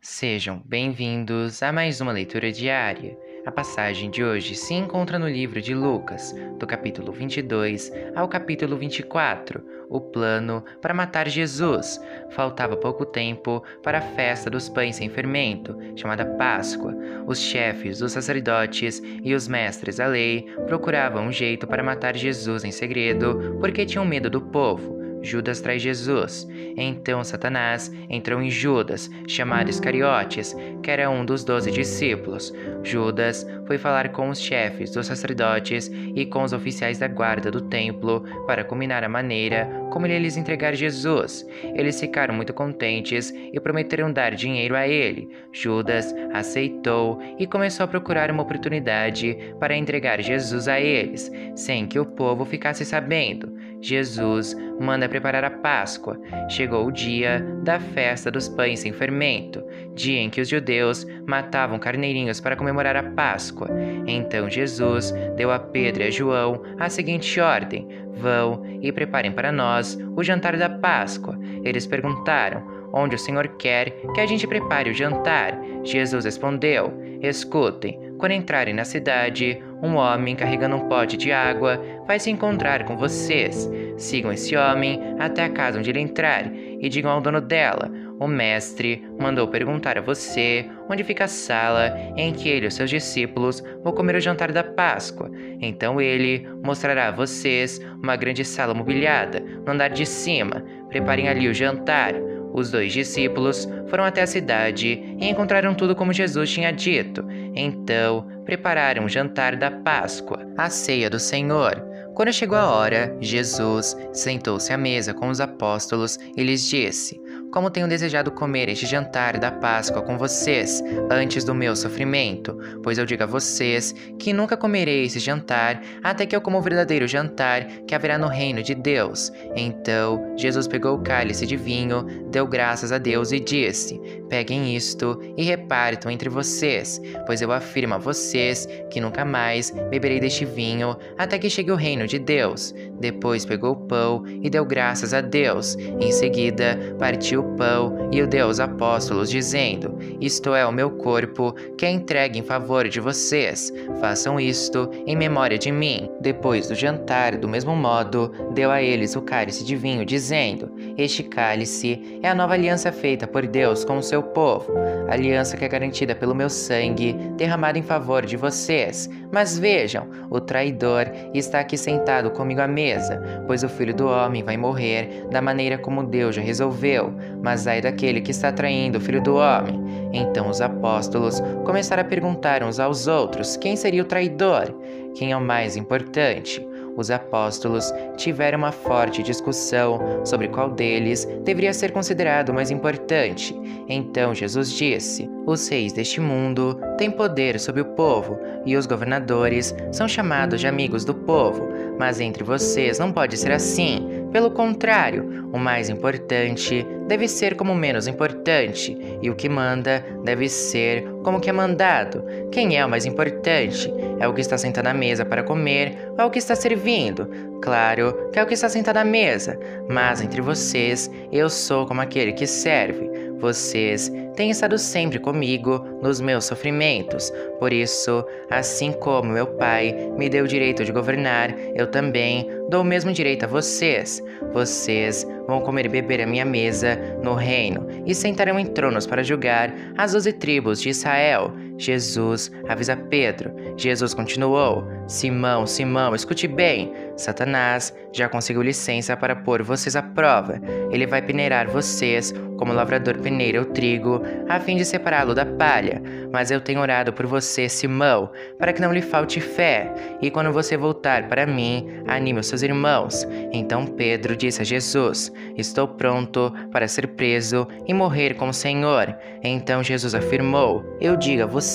Sejam bem-vindos a mais uma leitura diária. A passagem de hoje se encontra no livro de Lucas, do capítulo 22 ao capítulo 24, o plano para matar Jesus. Faltava pouco tempo para a festa dos pães sem fermento, chamada Páscoa. Os chefes, os sacerdotes e os mestres da lei procuravam um jeito para matar Jesus em segredo, porque tinham medo do povo. Judas traz Jesus. Então Satanás entrou em Judas, chamado Iscariotes, que era um dos 12 discípulos. Judas foi falar com os chefes dos sacerdotes e com os oficiais da guarda do templo para combinar a maneira como ele lhes entregar Jesus. Eles ficaram muito contentes e prometeram dar dinheiro a ele. Judas aceitou e começou a procurar uma oportunidade para entregar Jesus a eles, sem que o povo ficasse sabendo. Jesus manda preparar a Páscoa. Chegou o dia da festa dos pães sem fermento, dia em que os judeus matavam carneirinhos para comemorar a Páscoa. Então Jesus deu a Pedro e a João a seguinte ordem: vão e preparem para nós o jantar da Páscoa. Eles perguntaram: onde o Senhor quer que a gente prepare o jantar? Jesus respondeu: escutem, quando entrarem na cidade, um homem carregando um pote de água vai se encontrar com vocês. Sigam esse homem até a casa onde ele entrar e digam ao dono dela: o mestre mandou perguntar a você onde fica a sala em que ele e os seus discípulos vão comer o jantar da Páscoa. Então ele mostrará a vocês uma grande sala mobiliada no andar de cima. Preparem ali o jantar. Os 2 discípulos foram até a cidade e encontraram tudo como Jesus tinha dito. Então, prepararam o jantar da Páscoa, a ceia do Senhor. Quando chegou a hora, Jesus sentou-se à mesa com os apóstolos e lhes disse: como tenho desejado comer este jantar da Páscoa com vocês antes do meu sofrimento, pois eu digo a vocês que nunca comerei esse jantar até que eu coma o verdadeiro jantar que haverá no reino de Deus. Então Jesus pegou o cálice de vinho, deu graças a Deus e disse: peguem isto e repartam entre vocês, pois eu afirmo a vocês que nunca mais beberei deste vinho até que chegue o reino de Deus. Depois pegou o pão e deu graças a Deus. Em seguida partiu o pão e o deu aos apóstolos, dizendo: isto é o meu corpo, que é entregue em favor de vocês. Façam isto em memória de mim. Depois do jantar, do mesmo modo, deu a eles o cálice de vinho, dizendo: este cálice é a nova aliança feita por Deus com o seu povo, aliança que é garantida pelo meu sangue, derramado em favor de vocês. Mas vejam, o traidor está aqui sentado comigo à mesa, pois o Filho do Homem vai morrer da maneira como Deus já resolveu. Mas ai daquele que está traindo o Filho do Homem. Então os apóstolos começaram a perguntar uns aos outros quem seria o traidor, quem é o mais importante. Os apóstolos tiveram uma forte discussão sobre qual deles deveria ser considerado o mais importante. Então Jesus disse: os reis deste mundo têm poder sobre o povo, e os governadores são chamados de amigos do povo. Mas entre vocês não pode ser assim. Pelo contrário, o mais importante deve ser como o menos importante, e o que manda deve ser como o que é mandado. Quem é o mais importante? É o que está sentado à mesa para comer ou é o que está servindo? Claro que é o que está sentado à mesa, mas entre vocês eu sou como aquele que serve. Vocês têm estado sempre comigo nos meus sofrimentos. Por isso, assim como meu pai me deu o direito de governar, eu também dou o mesmo direito a vocês. Vocês vão comer e beber à minha mesa no reino e sentarão em tronos para julgar as 12 tribos de Israel. Jesus avisa Pedro. Jesus continuou: Simão, Simão, escute bem. Satanás já conseguiu licença para pôr vocês à prova. Ele vai peneirar vocês como o lavrador peneira o trigo, a fim de separá-lo da palha. Mas eu tenho orado por você, Simão, para que não lhe falte fé. E quando você voltar para mim, anime os seus irmãos. Então Pedro disse a Jesus: estou pronto para ser preso e morrer com o Senhor. Então Jesus afirmou: eu digo a você,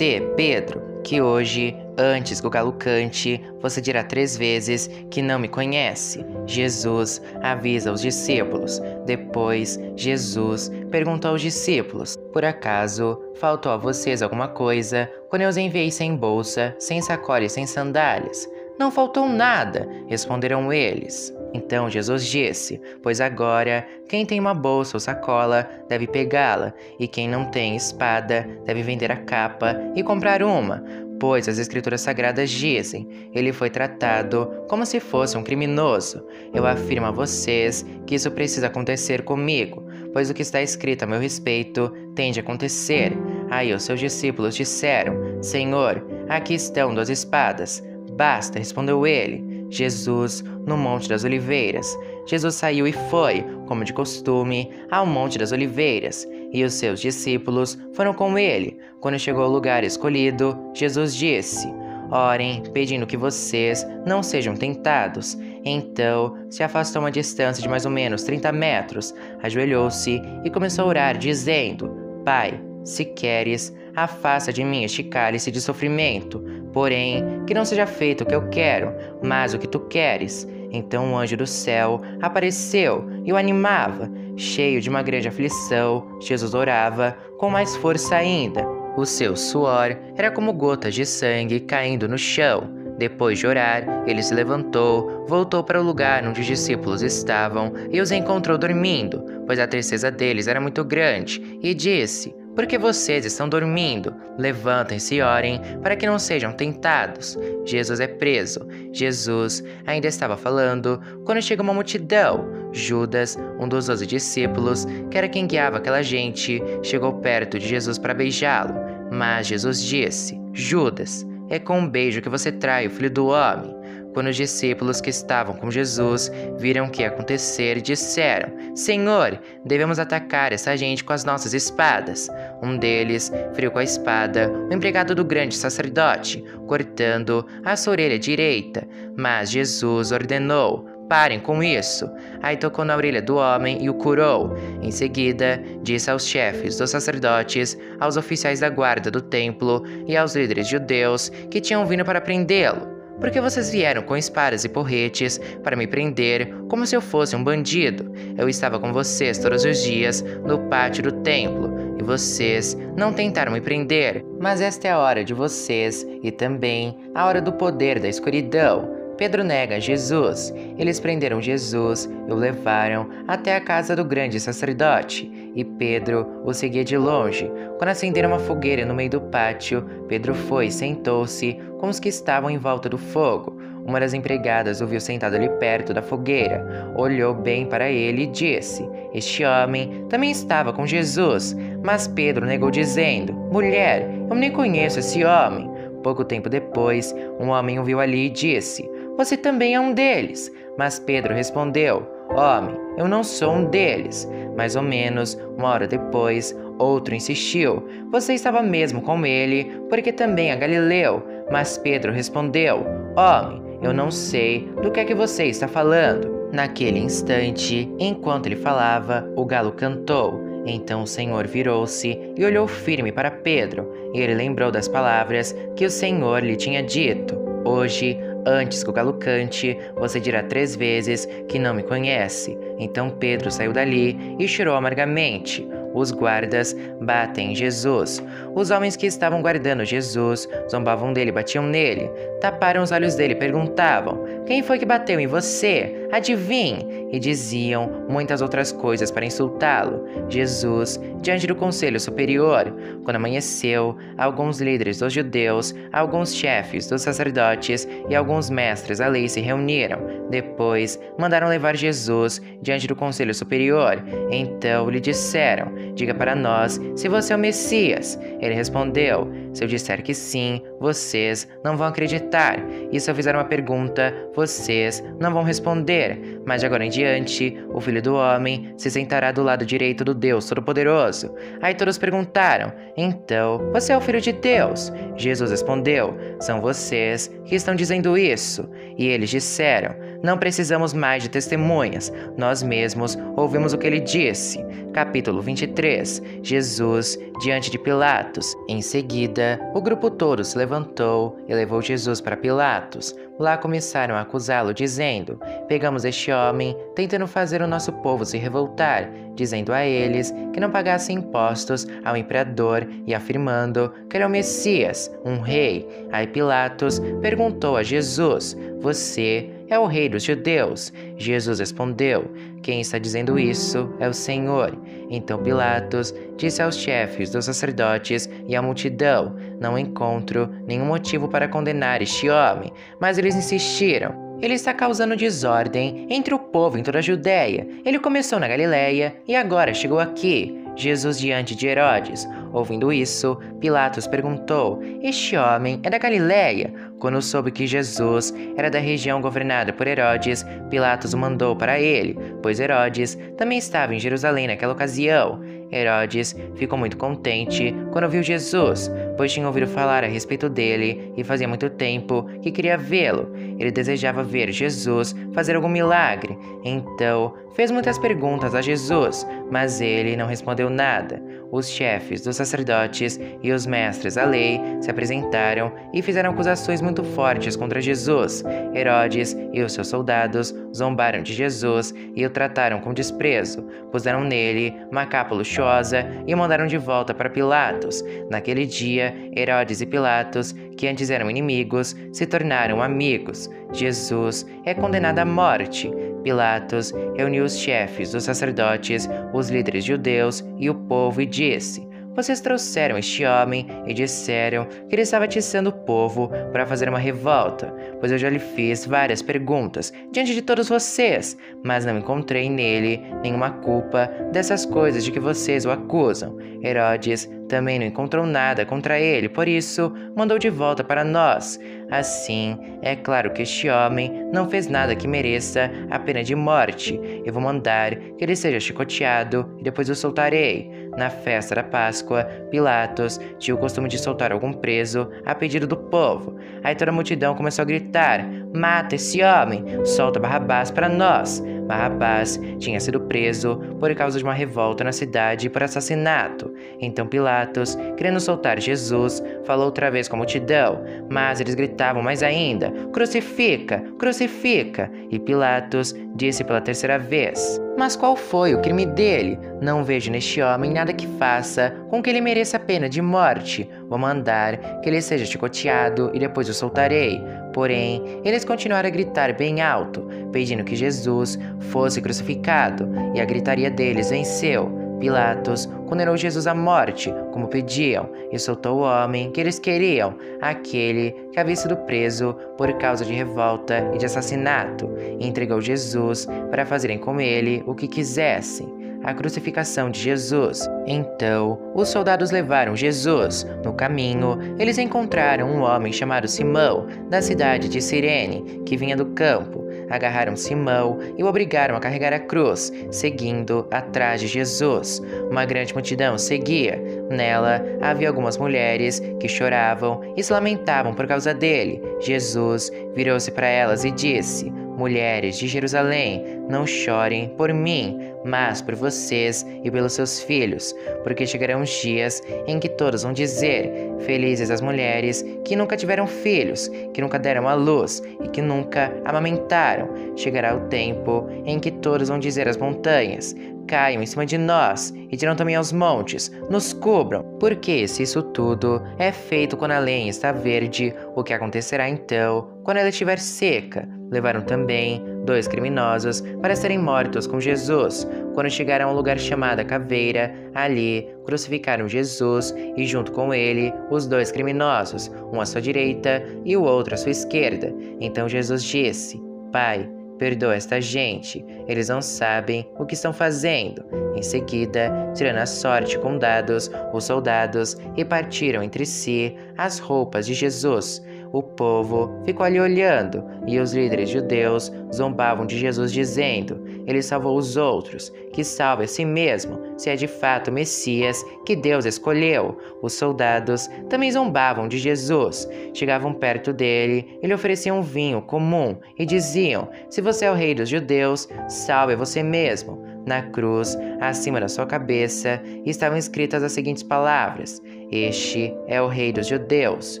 Pedro, que hoje, antes que o galo cante, você dirá 3 vezes que não me conhece. Jesus avisa os discípulos. Depois, Jesus perguntou aos discípulos: por acaso faltou a vocês alguma coisa quando eu os enviei sem bolsa, sem sacola e sem sandálias? Não faltou nada, responderam eles. Então Jesus disse: Pois agora, quem tem uma bolsa ou sacola deve pegá-la, e quem não tem espada deve vender a capa e comprar uma. Pois as Escrituras Sagradas dizem: Ele foi tratado como se fosse um criminoso. Eu afirmo a vocês que isso precisa acontecer comigo, pois o que está escrito a meu respeito tem de acontecer. Aí os seus discípulos disseram: Senhor, aqui estão 2 espadas. Basta, respondeu ele. Jesus, no Monte das Oliveiras. Jesus saiu e foi, como de costume, ao Monte das Oliveiras, e os seus discípulos foram com ele. Quando chegou ao lugar escolhido, Jesus disse: Orem, pedindo que vocês não sejam tentados. Então, se afastou uma distância de mais ou menos 30 metros, ajoelhou-se e começou a orar, dizendo: Pai, se queres, afasta de mim este cálice de sofrimento. Porém, que não seja feito o que eu quero, mas o que tu queres. Então um anjo do céu apareceu e o animava. Cheio de uma grande aflição, Jesus orava com mais força ainda. O seu suor era como gotas de sangue caindo no chão. Depois de orar, ele se levantou, voltou para o lugar onde os discípulos estavam e os encontrou dormindo, pois a tristeza deles era muito grande, e disse: Por que vocês estão dormindo? Levantem-se e orem para que não sejam tentados. Jesus é preso. Jesus ainda estava falando quando chegou uma multidão. Judas, um dos 12 discípulos, que era quem guiava aquela gente, chegou perto de Jesus para beijá-lo. Mas Jesus disse: Judas, é com um beijo que você trai o Filho do Homem. Quando os discípulos que estavam com Jesus viram o que ia acontecer, disseram: Senhor, devemos atacar essa gente com as nossas espadas. Um deles feriu com a espada o empregado do grande sacerdote, cortando a sua orelha direita. Mas Jesus ordenou: Parem com isso. Aí tocou na orelha do homem e o curou. Em seguida, disse aos chefes dos sacerdotes, aos oficiais da guarda do templo e aos líderes judeus que tinham vindo para prendê-lo: Por que vocês vieram com espadas e porretes para me prender como se eu fosse um bandido? Eu estava com vocês todos os dias no pátio do templo, e vocês não tentaram me prender. Mas esta é a hora de vocês e também a hora do poder da escuridão. Pedro nega Jesus. Eles prenderam Jesus e o levaram até a casa do grande sacerdote, e Pedro o seguia de longe. Quando acenderam uma fogueira no meio do pátio, Pedro foi e sentou-se com os que estavam em volta do fogo. Uma das empregadas o viu sentado ali perto da fogueira, olhou bem para ele e disse: Este homem também estava com Jesus. Mas Pedro negou, dizendo: Mulher, eu nem conheço esse homem. Pouco tempo depois, um homem o viu ali e disse: Você também é um deles. Mas Pedro respondeu: Homem, eu não sou um deles. Mais ou menos uma hora depois, outro insistiu: Você estava mesmo com ele, porque também é galileu. Mas Pedro respondeu: Homem, eu não sei do que é que você está falando. Naquele instante, enquanto ele falava, o galo cantou. Então o Senhor virou-se e olhou firme para Pedro, e ele lembrou das palavras que o Senhor lhe tinha dito: Hoje, antes que o galo cante, você dirá 3 vezes que não me conhece. Então Pedro saiu dali e chorou amargamente. Os guardas batem em Jesus. Os homens que estavam guardando Jesus zombavam dele e batiam nele. Taparam os olhos dele e perguntavam: Quem foi que bateu em você? Adivinhe! E diziam muitas outras coisas para insultá-lo. Jesus, diante do Conselho Superior. Quando amanheceu, alguns líderes dos judeus, alguns chefes dos sacerdotes e alguns mestres da lei se reuniram. Depois, mandaram levar Jesus diante do Conselho Superior. Então lhe disseram: Diga para nós se você é o Messias. Ele respondeu: Se eu disser que sim, vocês não vão acreditar. E se eu fizer uma pergunta, vocês não vão responder. Mas de agora em diante, o Filho do Homem se sentará do lado direito do Deus Todo-Poderoso. Aí todos perguntaram: Então, você é o Filho de Deus? Jesus respondeu: São vocês que estão dizendo isso. E eles disseram: Não precisamos mais de testemunhas. Nós mesmos ouvimos o que ele disse. Capítulo 23. Jesus diante de Pilatos. Em seguida, o grupo todo se levantou e levou Jesus para Pilatos. Lá começaram a acusá-lo, dizendo: Pegamos este homem tentando fazer o nosso povo se revoltar, dizendo a eles que não pagassem impostos ao imperador e afirmando que ele é o Messias, um rei. Aí Pilatos perguntou a Jesus: Você é o rei dos judeus?" Jesus respondeu: "Quem está dizendo isso é o Senhor." Então Pilatos disse aos chefes dos sacerdotes e à multidão: "Não encontro nenhum motivo para condenar este homem." Mas eles insistiram: "Ele está causando desordem entre o povo em toda a Judéia. Ele começou na Galiléia e agora chegou aqui." Jesus diante de Herodes. Ouvindo isso, Pilatos perguntou: "Este homem é da Galiléia?" Quando soube que Jesus era da região governada por Herodes, Pilatos o mandou para ele, pois Herodes também estava em Jerusalém naquela ocasião. Herodes ficou muito contente quando viu Jesus, pois tinha ouvido falar a respeito dele e fazia muito tempo que queria vê-lo. Ele desejava ver Jesus fazer algum milagre, então fez muitas perguntas a Jesus, mas ele não respondeu nada. Os chefes dos sacerdotes e os mestres da lei se apresentaram e fizeram acusações muito fortes contra Jesus. Herodes e os seus soldados zombaram de Jesus e o trataram com desprezo. Puseram nele uma capa luxuosa e o mandaram de volta para Pilatos. Naquele dia, Herodes e Pilatos, que antes eram inimigos, se tornaram amigos. Jesus é condenado à morte. Pilatos reuniu os chefes dos sacerdotes, os líderes judeus e o povo e disse: "Vocês trouxeram este homem e disseram que ele estava atiçando o povo para fazer uma revolta, pois eu já lhe fiz várias perguntas diante de todos vocês, mas não encontrei nele nenhuma culpa dessas coisas de que vocês o acusam." Herodes também não encontrou nada contra ele, por isso mandou de volta para nós. Assim, é claro que este homem não fez nada que mereça a pena de morte. Eu vou mandar que ele seja chicoteado e depois o soltarei. Na festa da Páscoa, Pilatos tinha o costume de soltar algum preso a pedido do povo. Aí toda a multidão começou a gritar: "Mata esse homem! Solta Barrabás para nós!" Barrabás tinha sido preso por causa de uma revolta na cidade por assassinato. Então Pilatos, querendo soltar Jesus, falou outra vez com a multidão, mas eles gritavam mais ainda: "Crucifica! Crucifica!" E Pilatos disse pela terceira vez: "Mas qual foi o crime dele? Não vejo neste homem nada que faça com que ele mereça a pena de morte. Vou mandar que ele seja chicoteado e depois o soltarei." Porém, eles continuaram a gritar bem alto, pedindo que Jesus fosse crucificado, e a gritaria deles venceu. Pilatos condenou Jesus à morte, como pediam, e soltou o homem que eles queriam, aquele que havia sido preso por causa de revolta e de assassinato, e entregou Jesus para fazerem com ele o que quisessem. A crucificação de Jesus. Então, os soldados levaram Jesus. No caminho, eles encontraram um homem chamado Simão, da cidade de Cirene, que vinha do campo. Agarraram Simão e o obrigaram a carregar a cruz, seguindo atrás de Jesus. Uma grande multidão seguia. Nela havia algumas mulheres que choravam e se lamentavam por causa dele. Jesus virou-se para elas e disse: "Mulheres de Jerusalém, não chorem por mim, mas por vocês e pelos seus filhos, porque chegarão os dias em que todos vão dizer: felizes as mulheres que nunca tiveram filhos, que nunca deram à luz e que nunca amamentaram. Chegará o tempo em que todos vão dizer às montanhas: caiam em cima de nós, e dirão também aos montes: nos cubram. Porque se isso tudo é feito quando a lenha está verde, o que acontecerá então quando ela estiver seca?" Levaram também 2 criminosos para serem mortos com Jesus. Quando chegaram a um lugar chamado Caveira, ali crucificaram Jesus e junto com ele os 2 criminosos, um à sua direita e o outro à sua esquerda. Então Jesus disse: "Pai, perdoa esta gente, eles não sabem o que estão fazendo." Em seguida, tirando a sorte com dados, os soldados repartiram entre si as roupas de Jesus. O povo ficou ali olhando, e os líderes judeus zombavam de Jesus, dizendo: "Ele salvou os outros, que salve a si mesmo, se é de fato o Messias que Deus escolheu." Os soldados também zombavam de Jesus. Chegavam perto dele e lhe ofereciam vinho comum e diziam: "Se você é o rei dos judeus, salve a você mesmo." Na cruz, acima da sua cabeça, estavam escritas as seguintes palavras: "Este é o rei dos judeus."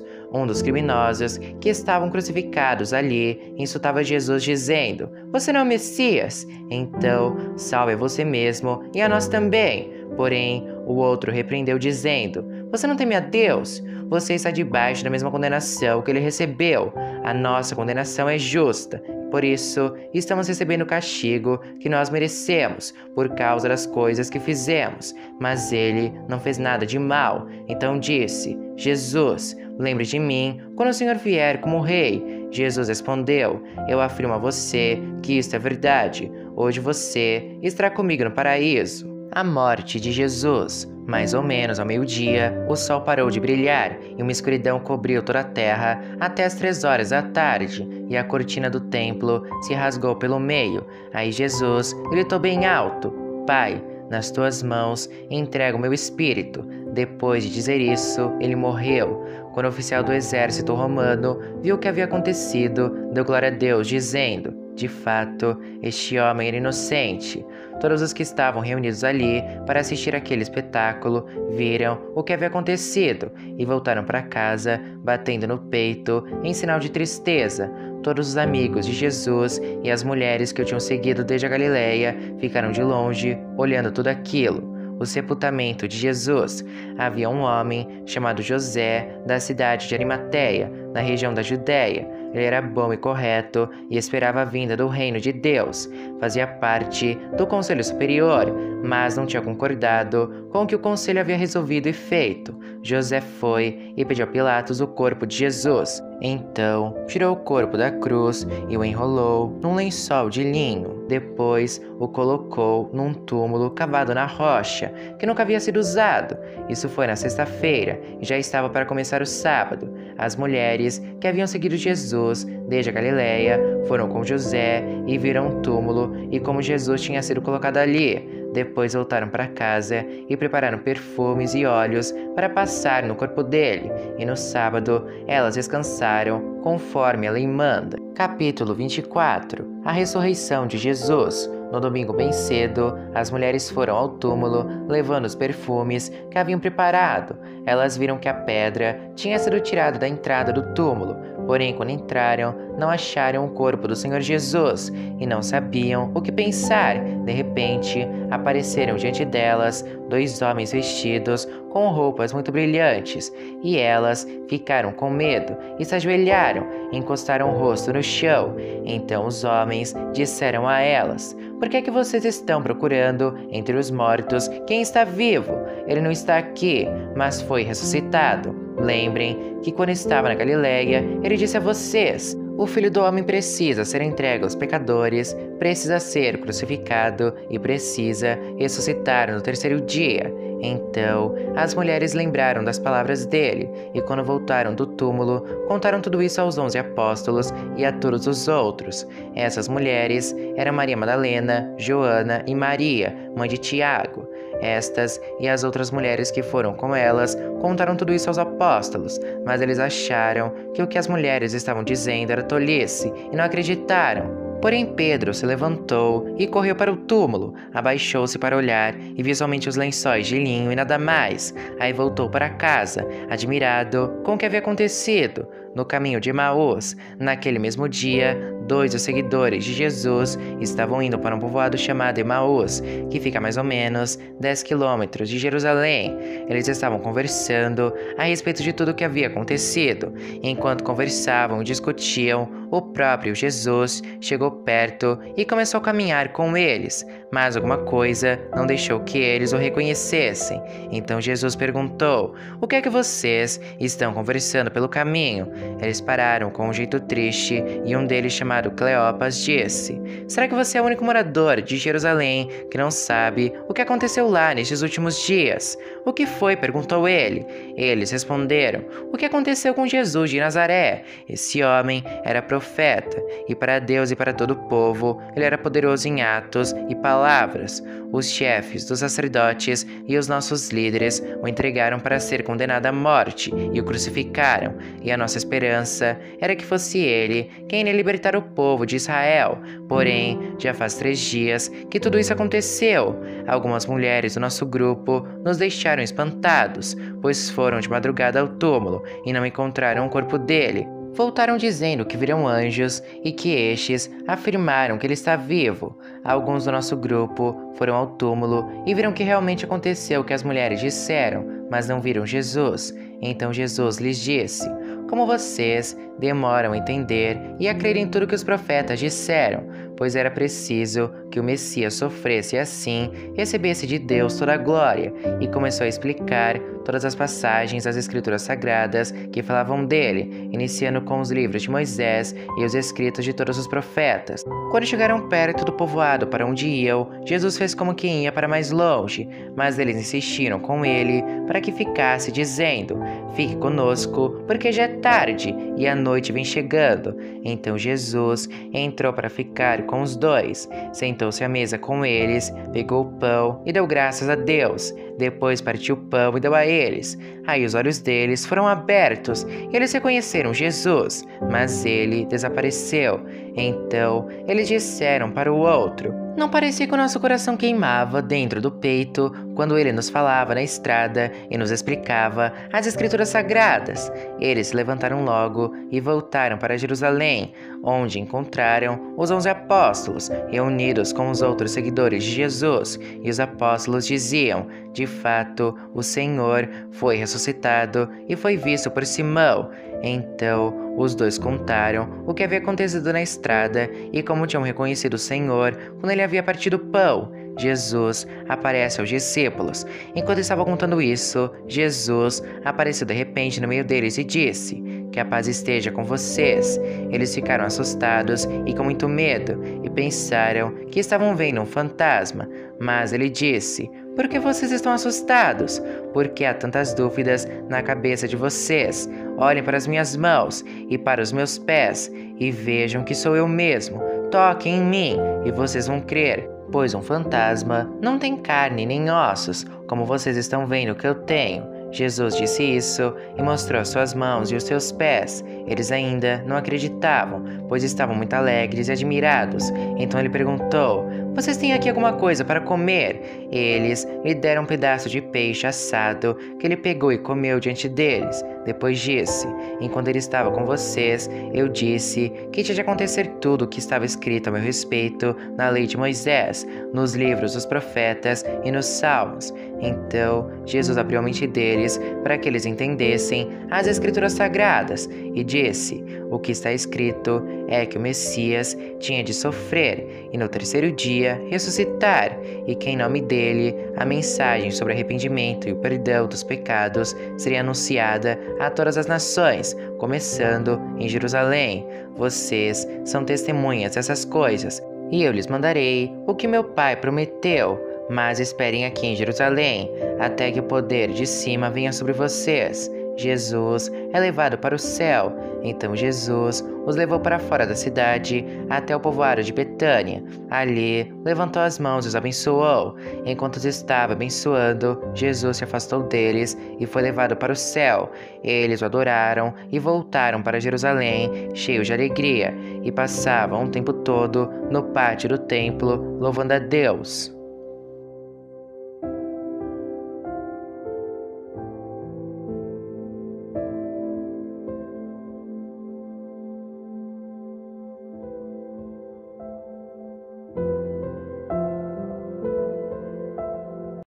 Um dos criminosos que estavam crucificados ali insultava Jesus, dizendo: "Você não é o Messias? Então, salve a você mesmo e a nós também." Porém, o outro repreendeu, dizendo: "Você não teme a Deus? Você está debaixo da mesma condenação que ele recebeu. A nossa condenação é justa. Por isso, estamos recebendo o castigo que nós merecemos por causa das coisas que fizemos. Mas ele não fez nada de mal. Então disse: Jesus, lembre de mim quando o Senhor vier como rei. Jesus respondeu: Eu afirmo a você que isto é verdade. Hoje você estará comigo no paraíso. A morte de Jesus. Mais ou menos ao meio-dia, o sol parou de brilhar e uma escuridão cobriu toda a terra até as 3 horas da tarde, e a cortina do templo se rasgou pelo meio. Aí Jesus gritou bem alto: Pai, nas tuas mãos entrego o meu espírito. Depois de dizer isso, ele morreu. Quando o oficial do exército romano viu o que havia acontecido, deu glória a Deus, dizendo: De fato, este homem era inocente. Todos os que estavam reunidos ali para assistir aquele espetáculo viram o que havia acontecido e voltaram para casa, batendo no peito em sinal de tristeza. Todos os amigos de Jesus e as mulheres que o tinham seguido desde a Galileia ficaram de longe, olhando tudo aquilo. O sepultamento de Jesus. Havia um homem chamado José, da cidade de Arimateia, na região da Judéia. Ele era bom e correto e esperava a vinda do reino de Deus. Fazia parte do Conselho Superior, mas não tinha concordado com o que o conselho havia resolvido e feito. José foi e pediu a Pilatos o corpo de Jesus. Então, tirou o corpo da cruz e o enrolou num lençol de linho. Depois, o colocou num túmulo cavado na rocha, que nunca havia sido usado. Isso foi na sexta-feira e já estava para começar o sábado. As mulheres que haviam seguido Jesus desde a Galileia foram com José e viram o túmulo e como Jesus tinha sido colocado ali. Depois voltaram para casa e prepararam perfumes e óleos para passar no corpo dele. E no sábado, elas descansaram conforme a lei manda. Capítulo 24. A ressurreição de Jesus. No domingo bem cedo, as mulheres foram ao túmulo, levando os perfumes que haviam preparado. Elas viram que a pedra tinha sido tirada da entrada do túmulo. Porém, quando entraram, não acharam o corpo do Senhor Jesus e não sabiam o que pensar. De repente, apareceram diante delas 2 homens vestidos com roupas muito brilhantes, e elas ficaram com medo e se ajoelharam e encostaram o rosto no chão. Então os homens disseram a elas: Por que é que vocês estão procurando entre os mortos quem está vivo? Ele não está aqui, mas foi ressuscitado. Lembrem que quando estava na Galileia, ele disse a vocês: O Filho do Homem precisa ser entregue aos pecadores, precisa ser crucificado e precisa ressuscitar no 3º dia. Então, as mulheres lembraram das palavras dele, e quando voltaram do túmulo, contaram tudo isso aos 11 apóstolos e a todos os outros. Essas mulheres eram Maria Madalena, Joana e Maria, mãe de Tiago. Estas e as outras mulheres que foram com elas contaram tudo isso aos apóstolos, mas eles acharam que o que as mulheres estavam dizendo era tolice e não acreditaram. Porém Pedro se levantou e correu para o túmulo, abaixou-se para olhar e viu somente os lençóis de linho e nada mais. Aí voltou para casa, admirado com o que havia acontecido. No caminho de Emaús, naquele mesmo dia, 2 dos seguidores de Jesus estavam indo para um povoado chamado Emaús, que fica a mais ou menos 10 quilômetros de Jerusalém. Eles estavam conversando a respeito de tudo o que havia acontecido. Enquanto conversavam e discutiam, o próprio Jesus chegou perto e começou a caminhar com eles, mas alguma coisa não deixou que eles o reconhecessem. Então Jesus perguntou: O que é que vocês estão conversando pelo caminho? Eles pararam com um jeito triste e um deles, chamado Cleopas, disse: Será que você é o único morador de Jerusalém que não sabe o que aconteceu lá nestes últimos dias? O que foi? Perguntou ele. Eles responderam: O que aconteceu com Jesus de Nazaré? Esse homem era profeta, e para Deus e para todo o povo ele era poderoso em atos e palavras. Os chefes dos sacerdotes e os nossos líderes o entregaram para ser condenado à morte e o crucificaram, e a nossa esperança era que fosse ele quem iria libertar o povo de Israel. Porém, já faz 3 dias que tudo isso aconteceu. Algumas mulheres do nosso grupo nos deixaram espantados, pois foram de madrugada ao túmulo e não encontraram o corpo dele. Voltaram dizendo que viram anjos e que estes afirmaram que ele está vivo. Alguns do nosso grupo foram ao túmulo e viram que realmente aconteceu o que as mulheres disseram, mas não viram Jesus. Então Jesus lhes disse: como vocês demoram a entender e a crer em tudo que os profetas disseram, pois era preciso que o Messias sofresse e assim recebesse de Deus toda a glória, e começou a explicar todas as passagens das Escrituras Sagradas que falavam dele, iniciando com os livros de Moisés e os escritos de todos os profetas. Quando chegaram perto do povoado para onde iam, Jesus fez como que ia para mais longe, mas eles insistiram com ele para que ficasse, dizendo: "Fique conosco, porque já é tarde e a noite vem chegando." Então Jesus entrou para ficar com os dois, sentou-se à mesa com eles, pegou o pão e deu graças a Deus. Depois partiu o pão e deu a eles. Aí os olhos deles foram abertos e eles reconheceram Jesus, mas ele desapareceu. Então eles disseram para o outro: "Não parecia que o nosso coração queimava dentro do peito quando ele nos falava na estrada e nos explicava as Escrituras Sagradas?" Eles se levantaram logo e voltaram para Jerusalém, onde encontraram os 11 apóstolos, reunidos com os outros seguidores de Jesus. E os apóstolos diziam: "De fato, o Senhor foi ressuscitado e foi visto por Simão." Então, os dois contaram o que havia acontecido na estrada e como tinham reconhecido o Senhor quando ele havia partido o pão. Jesus aparece aos discípulos. Enquanto estavam contando isso, Jesus apareceu de repente no meio deles e disse: "Que a paz esteja com vocês." Eles ficaram assustados e com muito medo e pensaram que estavam vendo um fantasma. Mas ele disse: "Por que vocês estão assustados? Por que há tantas dúvidas na cabeça de vocês? Olhem para as minhas mãos e para os meus pés e vejam que sou eu mesmo. Toquem em mim e vocês vão crer. Pois um fantasma não tem carne nem ossos, como vocês estão vendo que eu tenho." Jesus disse isso e mostrou suas mãos e os seus pés. Eles ainda não acreditavam, pois estavam muito alegres e admirados. Então ele perguntou: "Vocês têm aqui alguma coisa para comer?" Eles lhe deram um pedaço de peixe assado que ele pegou e comeu diante deles. Depois disse: "Enquanto ele estava com vocês, eu disse que tinha de acontecer tudo o que estava escrito a meu respeito na lei de Moisés, nos livros dos profetas e nos salmos." Então Jesus abriu a mente deles para que eles entendessem as Escrituras Sagradas e disse: "O que está escrito é que o Messias tinha de sofrer e no terceiro dia ressuscitar, e que em nome dele a mensagem sobre arrependimento e o perdão dos pecados seria anunciada a todas as nações, começando em Jerusalém. Vocês são testemunhas dessas coisas, e eu lhes mandarei o que meu Pai prometeu. Mas esperem aqui em Jerusalém, até que o poder de cima venha sobre vocês." Jesus é levado para o céu. Então Jesus os levou para fora da cidade, até o povoado de Betânia. Ali, levantou as mãos e os abençoou. Enquanto os estava abençoando, Jesus se afastou deles e foi levado para o céu. Eles o adoraram e voltaram para Jerusalém, cheios de alegria, e passavam o tempo todo no pátio do templo, louvando a Deus.